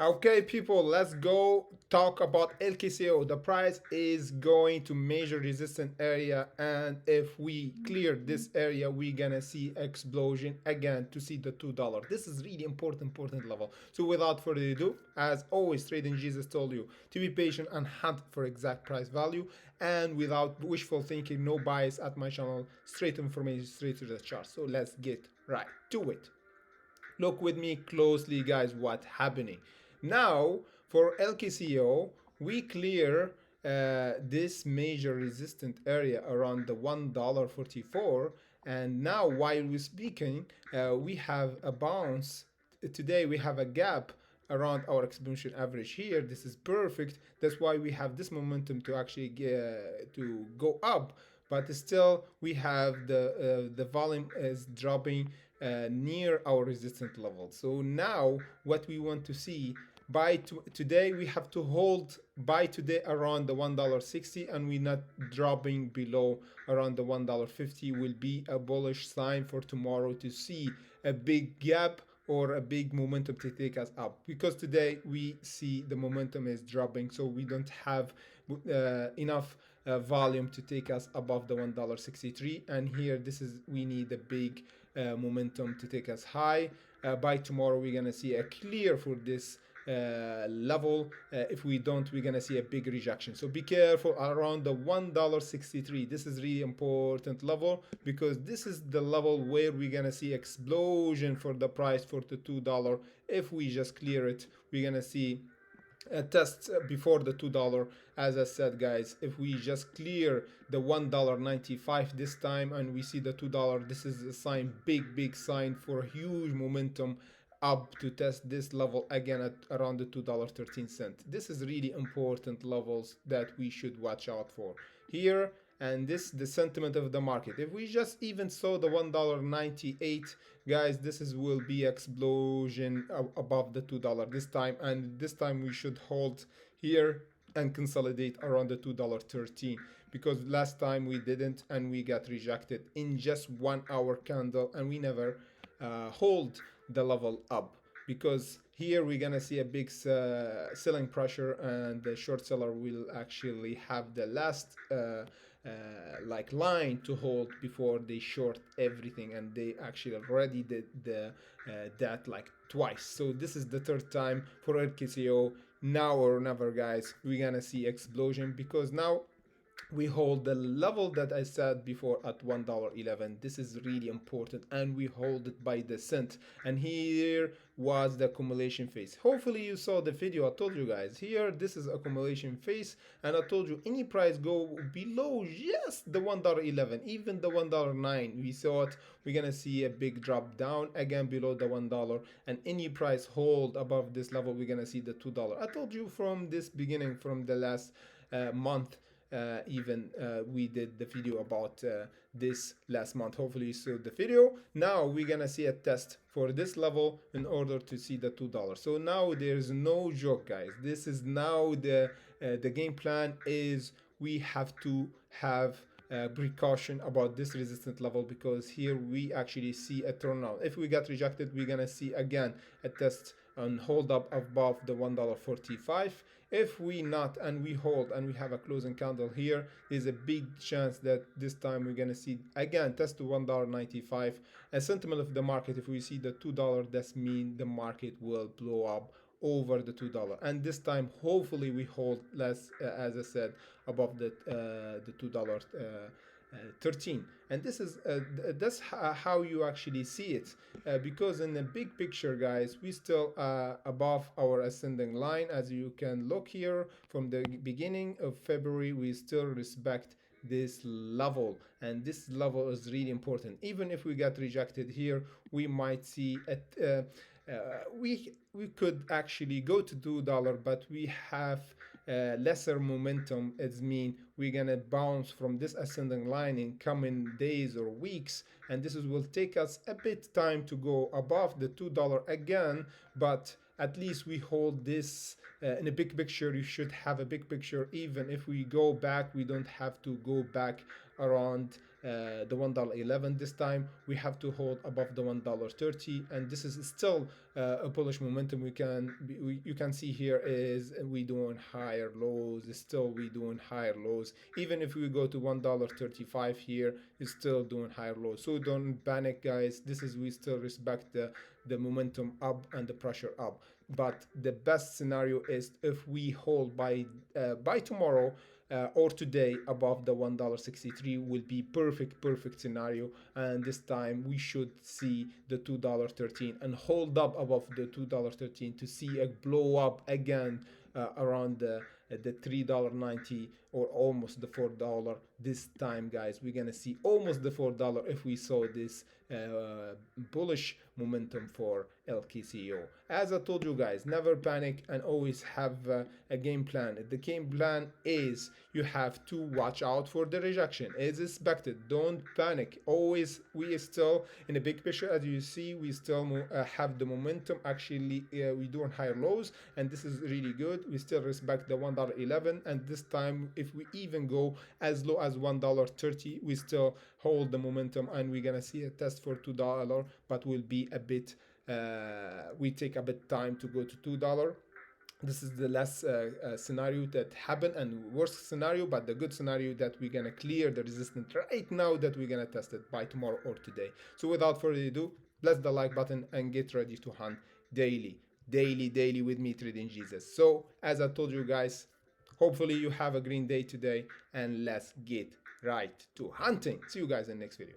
Okay, people, let's go talk about LKCO. The price is going to measure resistance area, and if we clear this area, we're gonna see explosion again to see the $2. This is really important level. So without further ado, as always, Trading Jesus told you to be patient and hunt for exact price value, and without wishful thinking, no bias at my channel, straight information, straight to the chart. So let's get right to it. Look with me closely, guys, what's happening. Now, for LKCO, we clear this major resistant area around the $1.44. And now, while we're speaking, we have a bounce. Today, we have a gap around our exponential average here. This is perfect. That's why we have this momentum to actually to go up. But still, we have the volume is dropping near our resistance level. So now what we want to see by today, we have to hold by today around the $1.60, and we're not dropping below around the $1.50 will be a bullish sign for tomorrow to see a big gap or a big momentum to take us up, because today we see the momentum is dropping, so we don't have enough volume to take us above the $1.63. And here this is we need a big momentum to take us high. By tomorrow we're gonna see a clear for this level. If we don't, we're gonna see a big rejection, so be careful around the $1.63. This is really important level, because this is the level where we're gonna see explosion for the price for the $2. If we just clear it, we're gonna see a test before the $2. As I said, guys, if we just clear the $1.95 this time and we see the $2, this is a sign, big sign for a huge momentum up to test this level again at around the $2.13. This is really important levels that we should watch out for here. And this the sentiment of the market. If we just even saw the $1.98, guys, this is will be explosion above the $2 this time, and this time we should hold here and consolidate around the $2.13, because last time we didn't and we got rejected in just 1 hour candle, and we never hold the level up, because here we're gonna see a big selling pressure, and the short seller will actually have the last like line to hold before they short everything, and they actually already did that like twice. So this is the third time for LKCO. Now or never, guys, we're gonna see explosion, because now we hold the level that I said before at $1.11. This is really important, and we hold it by the cent. And here was the accumulation phase. Hopefully you saw the video. I told you guys here this is accumulation phase, and I told you any price go below just the $1.11, even the $1.09, we saw it, we're gonna see a big drop down again below the $1, and any price hold above this level, we're gonna see the $2. I told you from this beginning, from the last month. Even we did the video about this last month. Hopefully you saw the video. Now we're gonna see a test for this level in order to see the $2. So now there's no joke, guys. This is now the game plan is we have to have precaution about this resistance level, because here we actually see a turnaround. If we got rejected, we're gonna see again a test and hold up above the $1.45. If we not and we hold and we have a closing candle here, there's a big chance that this time we're gonna see again test to $1.95. A sentiment of the market, if we see the $2, that's mean the market will blow up over the $2, and this time hopefully we hold less, as I said, above the $2 13. And this is that's how you actually see it, because in the big picture, guys, we still above our ascending line. As you can look here, from the beginning of February we still respect this level, and this level is really important. Even if we got rejected here, we might see we could actually go to $2, but we have lesser momentum. It's mean we're gonna bounce from this ascending line in coming days or weeks, and this will take us a bit time to go above the $2 again. But at least we hold this in a big picture. You should have a big picture. Even if we go back, we don't have to go back around the $1.11. This time we have to hold above the $1.30, and this is still a bullish momentum. You can see here is we doing higher lows. Still we doing higher lows. Even if we go to $1.35 here, it's still doing higher lows. So don't panic, guys. This is, we still respect the momentum up and the pressure up. But the best scenario is if we hold by tomorrow or today above the $1.63 will be perfect scenario, and this time we should see the $2.13 and hold up above the $2.13 to see a blow up again around the $3.90 or almost the $4. This time, guys, we're gonna see almost the $4 if we saw this bullish momentum for LKCO. As I told you guys, never panic and always have a game plan. The game plan is you have to watch out for the rejection. It's expected. Don't panic. Always, we still in the big picture, as you see, we still have the momentum. Actually, we doing higher lows, and this is really good. We still respect the $1.11, and this time, if we even go as low as $1.30, we still hold the momentum, and we're gonna see a test for $2, but will be a bit. We take a bit time to go to $2. This is the last scenario that happened and worst scenario, but the good scenario that we're gonna clear the resistance right now, that we're gonna test it by tomorrow or today. So without further ado, press the like button and get ready to hunt daily with me, Trading Jesus. So as I told you guys, hopefully you have a green day today, and let's get right to hunting. See you guys in the next video.